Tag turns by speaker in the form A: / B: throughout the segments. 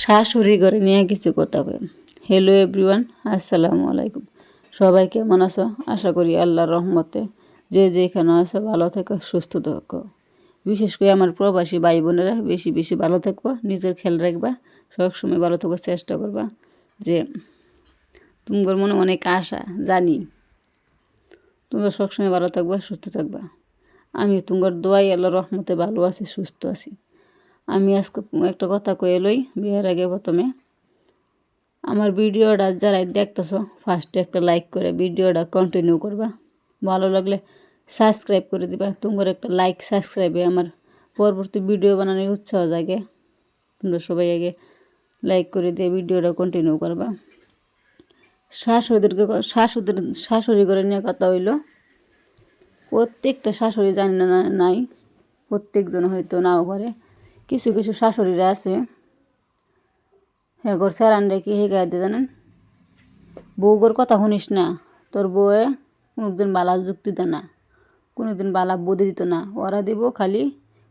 A: শাশুড়ি ঘরে নিয়ে কিছু কথা কই। হ্যালো এভরিওয়ান, আসসালামু আলাইকুম। সবাই কেমন আছো? আশা করি আল্লাহর রহমতে যে যেখানে আছো ভালো থেকো, সুস্থ থাকো। বিশেষ করে আমার প্রবাসী ভাই বোনেরা বেশি বেশি ভালো থাকবা, নিজের খেয়াল রাখবা, সবসময় ভালো থাকার চেষ্টা করবা। যে তোমার মনে অনেক আশা, জানি তোমরা সবসময় ভালো থাকবা, সুস্থ থাকবা। আমি তোমার দোয়াই আল্লাহর রহমতে ভালো আছি, সুস্থ আছি। আমি আজকে একটা কথা কয়ে লই বিয়ের আগে। প্রথমে আমার ভিডিওটা যারা দেখতেছো ফার্স্টে একটা লাইক করে ভিডিওটা কন্টিনিউ করবা। ভালো লাগলে সাবস্ক্রাইব করে দিবা। তোমার একটা লাইক সাবস্ক্রাইবে আমার পরবর্তী ভিডিও বানানোর উৎসাহ জাগে। তোমরা সবাই আগে লাইক করে দিয়ে ভিডিওটা কন্টিনিউ করবা। শাশুড়ি করে নিয়ে কথা হইল। প্রত্যেকটা শাশুড়ি জানি না নাই, প্রত্যেকজন হয়তো নাও করে। কিছু কিছু শাশুড়িরা আছে হ্যাঁ ঘর স্যারান রেখে হে গায়ে দিয়ে জানেন, বউগোর কথা শুনিস না, তোর বউয়ে কোনোদিন বালা যুক্তি দেয় না, কোনোদিন বালা বুদ্ধি দিত না। ওরা দিব খালি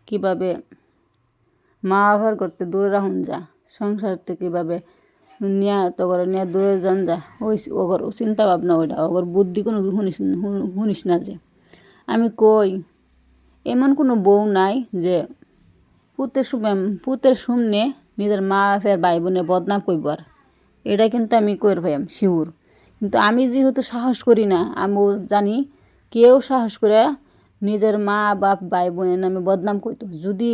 A: কীভাবে মা ব্যবহার করতে দূরে রাখুন যা, সংসার থেকে কীভাবে নিয়ে তো করে নিয়ে দূরে যান যা, ওই ওগর চিন্তা ভাবনা ওইটা, ওগর বুদ্ধি কোনো শুনিস না। যে আমি কই এমন কোনো বউ নাই যে পুতের শুনে নিজের মা ফের ভাই বোনের বদনাম করব। আর এটা কিন্তু আমি কই ভাইম শিউর। কিন্তু আমি যেহেতু সাহস করি না, আমিও জানি কেউ সাহস করে নিজের মা বাপ ভাই বোনের নামে বদনাম করতো। যদি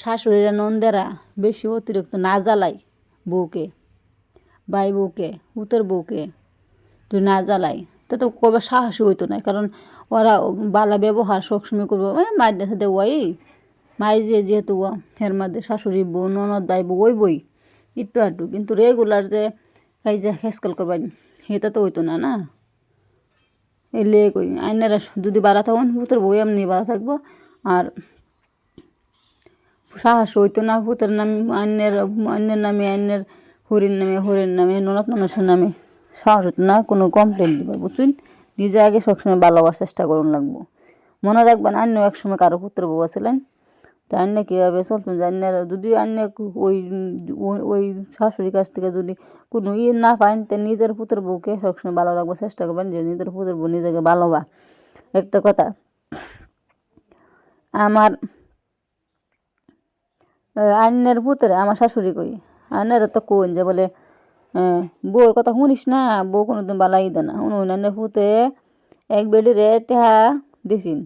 A: শাশুড়িরা নন্দেরা বেশি অতিরিক্ত না জ্বালাই বউকে, ভাই বউকে, পুতের বউকে তুই না জ্বালাই, তো কবে সাহসী হইতো না। কারণ ওরা বালা ব্যবহার সবসময় করবো মায়ের দেশে দে ওই মাই যেহেতু এর মধ্যে শাশুড়ি বউ ননদ দাই বউ ওই বই একটু আটটু, কিন্তু রেগুলার যে খাই যে হেসকাল করবেন এটা তো হইতো না না। এলে কই আইনেরা যদি বাড়া থাকুন পুতের বই এমনি বাড়া থাকবো। আর সাহস হইতো না পুতের নামে অন্যের নামে, হরির নামে ননদ মানুষের নামে সাহস হতো না কোনো কমপ্লেন দিবার, বুঝছেন? নিজে আগে সবসময় ভালোবাসার চেষ্টা করুন লাগবো। মনে রাখবেন আন্য একসময় কারো পুত্র বউ ছিলেন, তো আন্য কীভাবে চলতেন যে আন্যের যদি আন্য ওই ওই শাশুড়ির কাছ থেকে যদি কোনো না পান, তো নিজের পুত্র বউকে সবসময় ভালো রাখবো চেষ্টা করবেন, যে নিজের পুত্র বউ নিজেকে ভালোবা। একটা কথা আমার আন্যের পুত্রে আমার শাশুড়ি কই আন্যেরা তো কোন যে বলে বউর কথা শুনিস না, বউ কোনোদিন বালাই দে না। শুনুন আন্যের পুতে এক বেডি রে টেহা দিছিন,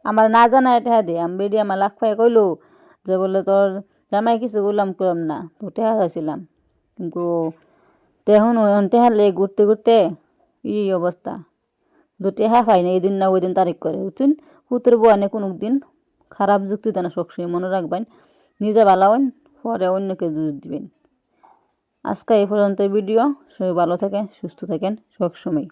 A: আমার না জানা টেহা দে। আমি বেডি আমার লাখ পাই কইলো যে বলে তোর জামাই কিছু বললাম করলাম না, তো টেহা চাইছিলাম। কিন্তু তেহন টেহা লে ঘুরতে ঘুরতে অবস্থা, তো টেহা পাই না, এই দিন না ওই দিন তারিখ করে, বুঝছেন? পুত্র বউ আনে কোনো দিন খারাপ যুক্তি দেয় না, সবসময় মনে রাখবেন নিজে ভালো হন, পরে অন্যকে দোষ দিবেন। আজকে এই পর্যন্ত ভিডিও, সবাই ভালো থাকেন, সুস্থ থাকেন সবসময়।